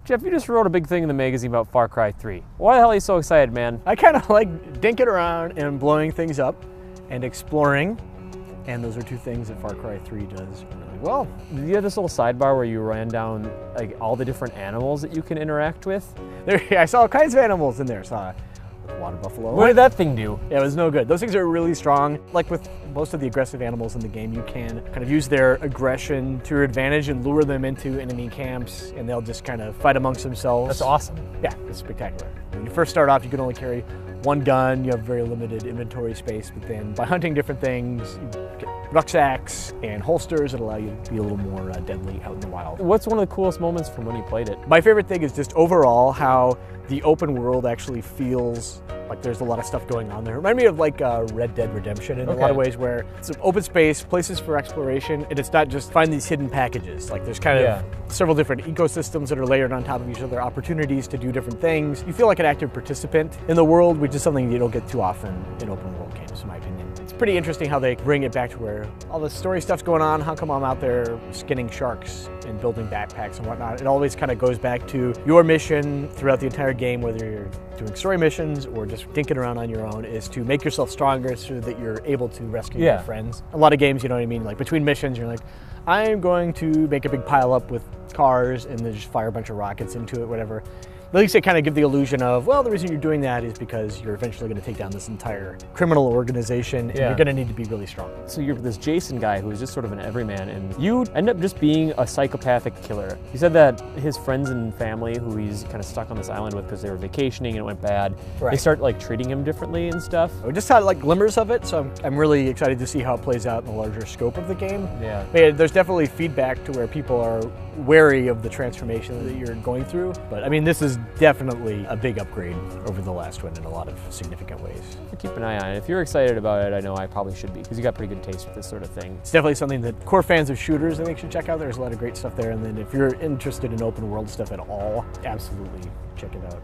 Jeff, you just wrote a big thing in the magazine about Far Cry 3. Why the hell are you so excited, man? I kind of like dinking around and blowing things up and exploring. And those are two things that Far Cry 3 does really well. Did you have this little sidebar where you ran down like all the different animals that you can interact with? I saw all kinds of animals in there. Saw a water buffalo. What did that thing do? Yeah, it was no good. Those things are really strong. Like with most of the aggressive animals in the game, you can kind of use their aggression to your advantage and lure them into enemy camps, and they'll just kind of fight amongst themselves. That's awesome. Yeah, it's spectacular. When you first start off, you can only carry one gun. You have very limited inventory space, but then by hunting different things, you get rucksacks and holsters that allow you to be a little more deadly out in the wild. What's one of the coolest moments from when you played it? My favorite thing is just overall how the open world actually feels like there's a lot of stuff going on there. Remind me of like Red Dead Redemption in a lot of ways, where it's an open space, places for exploration, and it's not just find these hidden packages. Like there's kind of several different ecosystems that are layered on top of each other, opportunities to do different things. You feel like an active participant in the world, which is something you don't get too often in open world games, in my opinion. It's pretty interesting how they bring it back to where all the story stuff's going on. How come I'm out there skinning sharks and building backpacks and whatnot? It always kind of goes back to your mission throughout the entire game, whether you're doing story missions or just dinking around on your own, is to make yourself stronger so that you're able to rescue your friends. A lot of games, you know what I mean, like between missions, you're like, I'm going to make a big pile up with cars and then just fire a bunch of rockets into it, whatever. At least they kind of give the illusion of, well, the reason you're doing that is because you're eventually going to take down this entire criminal organization and you're going to need to be really strong. So you're this Jason guy who's just sort of an everyman, and you end up just being a psychopathic killer. He said that his friends and family, who he's kind of stuck on this island with because they were vacationing and it went bad, they start like treating him differently and stuff. We just had like glimmers of it, so I'm really excited to see how it plays out in the larger scope of the game. Yeah. There's definitely feedback to where people are wary of the transformation that you're going through, but I mean, this is definitely a big upgrade over the last one in a lot of significant ways. I'll keep an eye on it. If you're excited about it, I know I probably should be, because you got pretty good taste with this sort of thing. It's definitely something that core fans of shooters I think should check out. There's a lot of great stuff there, and then if you're interested in open world stuff at all, absolutely check it out.